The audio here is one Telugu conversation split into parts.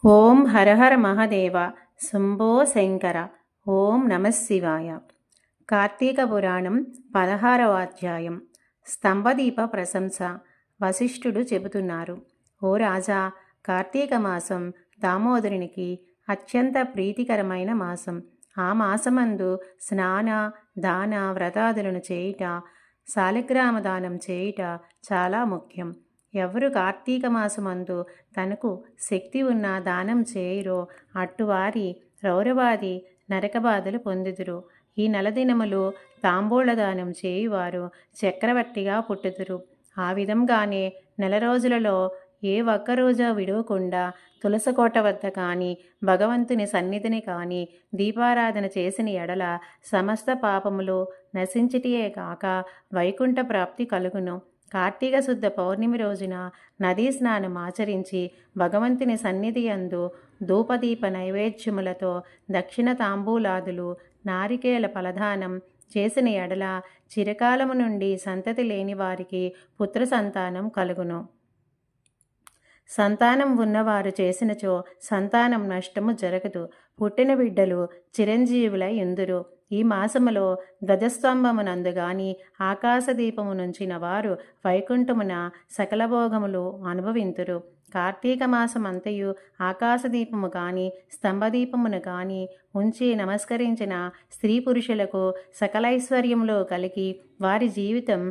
ఓం హర హర మహదేవ శంభో శంకర. ఓం నమశివాయ. కార్తీక పురాణం 16వ అధ్యాయం. స్తంభదీప ప్రశంస. వశిష్ఠుడు చెబుతున్నారు: ఓ రాజా, కార్తీక మాసం దామోదరునికి అత్యంత ప్రీతికరమైన మాసం. ఆ మాసమందు స్నాన దాన వ్రతాదులను చేయుట, శాలిగ్రామ దానం చేయుట చాలా ముఖ్యం. ఎవరు కార్తీక మాసమందు తనకు శక్తి ఉన్న దానం చేయురో అట్టువారి రౌరవాది నరకబాధలు పొందుదురు. ఈ నలదినములు తాంబూలదానం చేయువారు చక్రవర్తిగా పుట్టుదురు. ఆ విధంగానే నెల రోజులలో ఏ ఒక్కరోజు విడవకుండా తులసకోట వద్ద కానీ భగవంతుని సన్నిధిని కానీ దీపారాధన చేసిన ఎడల సమస్త పాపములు నశించిటియే కాక వైకుంఠ ప్రాప్తి కలుగును. కార్తీక శుద్ధ పౌర్ణమి రోజున నదీ స్నానం ఆచరించి భగవంతుని సన్నిధి యందు ధూపదీప నైవేద్యములతో దక్షిణ తాంబూలాదులు నారికేల ఫలదానం చేసిన ఎడల చిరకాలము నుండి సంతతి లేని వారికి పుత్ర సంతానం కలుగును. సంతానం ఉన్నవారు చేసినచో సంతానం నష్టము జరగదు. పుట్టిన బిడ్డలు చిరంజీవులై ఎందురు. ఈ మాసములో ధ్వజస్తంభమునందు గాని ఆకాశదీపము నుంచిన వారు వైకుంఠమున సకల భోగములు అనుభవింతురు. కార్తీక మాసమంతయు ఆకాశదీపము కానీ స్తంభదీపమును కానీ ఉంచి నమస్కరించిన స్త్రీ పురుషులకు సకలైశ్వర్యములు కలిగి వారి జీవితం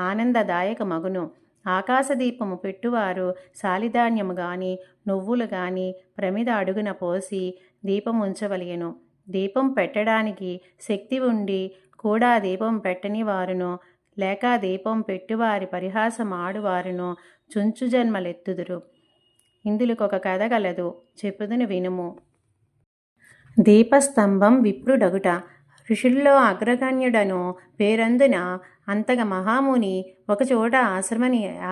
ఆనందదాయకమగును. ఆకాశదీపము పెట్టువారు శాలిధాన్యము గాని నువ్వులు గాని ప్రమిద అడుగున పోసి దీపం ఉంచవలెను. దీపం పెట్టడానికి శక్తి ఉండి కూడా దీపం పెట్టని వారును, లేక దీపం పెట్టువారి పరిహాసం ఆడువారును చుంచు జన్మలెత్తుదురు. ఇందులకొక కథ గలదు, చెప్పుదును వినుము. దీపస్తంభం విప్రుడగుట. ఋషుల్లో అగ్రగణ్యుడను పేరందున అంతగా మహాముని ఒకచోట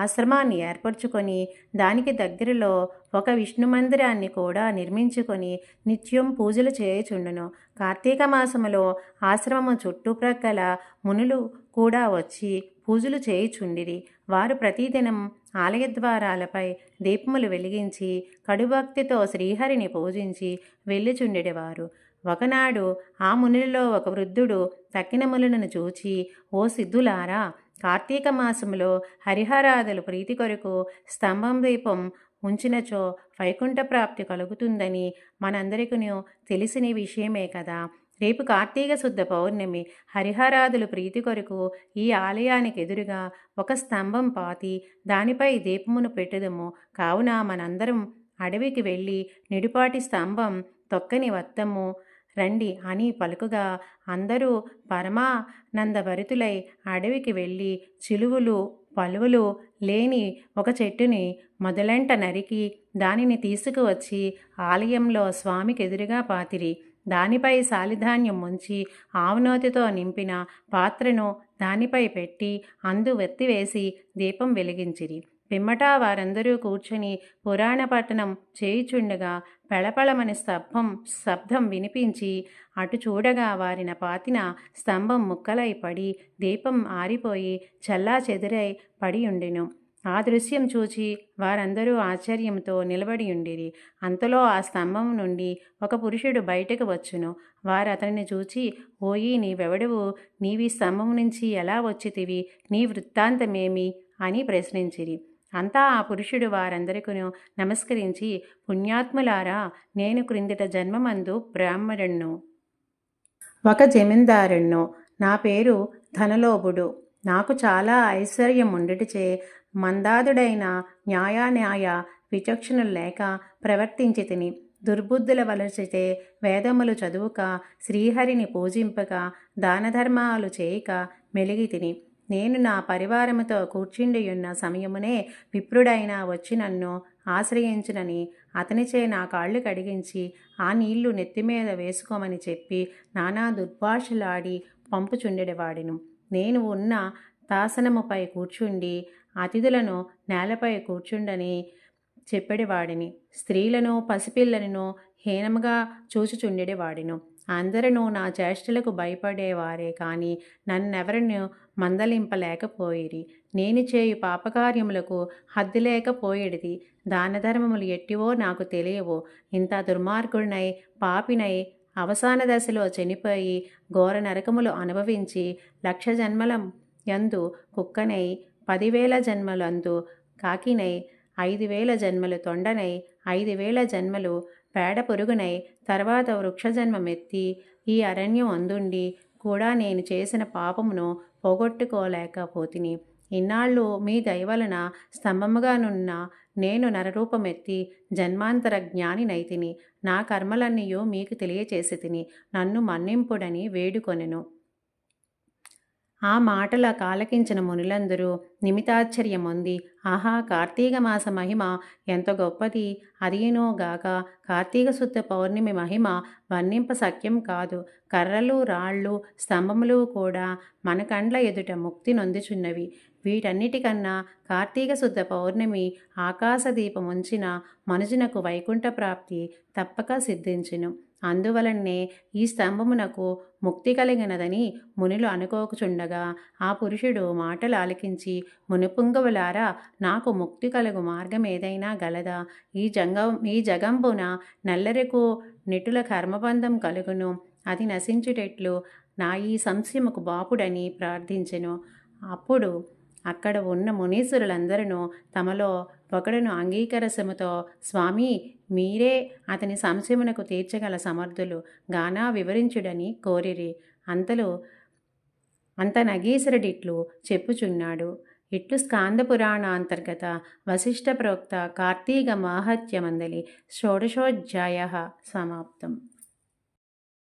ఆశ్రమాన్ని ఏర్పరచుకొని దానికి దగ్గరలో ఒక విష్ణు మందిరాన్ని కూడా నిర్మించుకొని నిత్యం పూజలు చేయుచుండును. కార్తీక మాసములో ఆశ్రమము చుట్టుప్రక్కల మునులు కూడా వచ్చి పూజలు చేయుచుండిరి. వారు ప్రతిదినం ఆలయ ద్వారాలపై దీపములు వెలిగించి కడుభక్తితో శ్రీహరిని పూజించి వెళ్ళుచుండెడివారు. ఒకనాడు ఆ మునులలో ఒక వృద్ధుడు తక్కిన మునులను చూచి, ఓ సిద్ధులారా, కార్తీక మాసములో హరిహరాదుల ప్రీతి కొరకు స్తంభం దీపం ఉంచినచో వైకుంఠ ప్రాప్తి కలుగుతుందని మనందరికీ తెలిసిన విషయమే కదా. రేపు కార్తీక శుద్ధ పౌర్ణమి. హరిహరాదుల ప్రీతి కొరకు ఈ ఆలయానికి ఎదురుగా ఒక స్తంభం పాతి దానిపై దీపమును పెట్టుదము. కావున మనందరం అడవికి వెళ్ళి నిడుపాటి స్తంభం తొక్కని వత్తము రండి అని పలుకుగా అందరూ పరమానందభరితులై అడవికి వెళ్ళి చిలువలు పలువలు లేని ఒక చెట్టుని మొదలంట నరికి దానిని తీసుకువచ్చి ఆలయంలో స్వామికి ఎదురుగా పాతిరి. దానిపై శాలిధాన్యం ముంచి ఆవునోతితో నింపిన పాత్రను దానిపై పెట్టి అందు వెత్తివేసి దీపం వెలిగించిరి. పిమ్మట వారందరూ కూర్చొని పురాణ పట్టణం చేయుచుండగా పెళపెళమని శబ్దం వినిపించి అటు చూడగా వారిన పాతిన స్తంభం ముక్కలై పడి దీపం ఆరిపోయి చల్లా చెదురై పడి ఉండెను. ఆ దృశ్యం చూచి వారందరూ ఆశ్చర్యంతో నిలబడి ఉండిరి. అంతలో ఆ స్తంభం నుండి ఒక పురుషుడు బయటకు వచ్చును. వారు అతనిని చూచి, ఓయి, నీవెవడువు? నీవి స్తంభం నుంచి ఎలా వచ్చితివి? నీ వృత్తాంతమేమి అని ప్రశ్నించిరి. అంతా ఆ పురుషుడు వారందరికీ నమస్కరించి, పుణ్యాత్ములారా, నేను క్రిందట జన్మమందు బ్రాహ్మణుణ్ణు, ఒక జమీందారుణ్ణు. నా పేరు ధనలోభుడు. నాకు చాలా ఐశ్వర్యం ఉండుటచే మందాదుడైన న్యాయ విచక్షణలు లేక ప్రవర్తించి తిని, దుర్బుద్ధుల వలచితే వేదములు చదువుక శ్రీహరిని పూజింపక దానధర్మాలు చేయక మెలిగి తిని, నేను నా పరివారముతో కూర్చుండియున్న సమయమునే విప్రుడైనా వచ్చి నన్ను ఆశ్రయించునని అతనిచే నా కాళ్ళు కడిగించి ఆ నీళ్లు నెత్తిమీద వేసుకోమని చెప్పి నానా దుర్భాషలాడి పంపుచుండెడివాడిను. నేను ఉన్న తాసనముపై కూర్చుండి అతిథులను నేలపై కూర్చుండని చెప్పెడివాడిని. స్త్రీలను పసిపిల్లలను హీనముగా చూచుచుండెడివాడిను. అందరూ నా చేష్టలకు భయపడేవారే కానీ నన్నెవరినూ మందలింపలేకపోయిరి. నేను చేయు పాపకార్యములకు హద్దు లేకపోయేది. దానధర్మములు ఎట్టివో నాకు తెలియవు. ఇంత దుర్మార్గుడినై పాపినై అవసాన దశలో చనిపోయి ఘోర నరకములు అనుభవించి 1,00,000 జన్మల యందు కుక్కనై 10,000 జన్మలందు కాకినై 5,000 జన్మలు తొండనై 5,000 జన్మలు పేడ పురుగునై తర్వాత వృక్షజన్మమెత్తి ఈ అరణ్యం అందుండి కూడా నేను చేసిన పాపమును పోగొట్టుకోలేకపోతిని. ఇన్నాళ్ళు మీ దయవలన స్తంభముగానున్న నేను నరరూపమెత్తి జన్మాంతర జ్ఞాని నైతిని. నా కర్మలన్నీయు మీకు తెలియచేసి తిని నన్ను మన్నింపుడని వేడుకొనెను. ఆ మాటల కాలకించిన మునులందరూ నిమితాశ్చర్యమొంది, ఆహా, కార్తీక మాస మహిమ ఎంత గొప్పది! అదియునుగాక కార్తీక శుద్ధ పౌర్ణమి మహిమ వర్ణింప సఖ్యం కాదు. కర్రలు, రాళ్ళు, స్తంభములు కూడా మన కండ్ల ఎదుట ముక్తి నొందుచున్నవి. వీటన్నిటికన్నా కార్తీక శుద్ధ పౌర్ణమి ఆకాశదీపముంచిన మనుజునకు వైకుంఠ ప్రాప్తి తప్పక సిద్ధించును. అందువలనే ఈ స్తంభమునకు ముక్తి కలిగినదని మునులు అనుకోకుచుండగా ఆ పురుషుడు మాటలు ఆలకించి, మునిపుంగవులారా, నాకు ముక్తి కలుగు మార్గం ఏదైనా గలదా? ఈ జగంబున నల్లరెకు నెటుల కర్మబంధం కలుగును, అది నశించుటెట్లు నా ఈ సంశయముకు బాపుడని ప్రార్థించెను. అప్పుడు అక్కడ ఉన్న మునీశ్వరులందరూ తమలో ఒకడును అంగీకరసముతో, స్వామి, మీరే అతని సంశయమునకు తీర్చగల సమర్థులు గానా వివరించుడని కోరిరి. అంత నగీశ్వరుడిట్లు చెప్పుచున్నాడు. ఇట్లు స్కాంద పురాణాంతర్గత వశిష్ఠ ప్రోక్త కార్తీక మాహత్యమందలి షోడశోధ్యాయ సమాప్తం.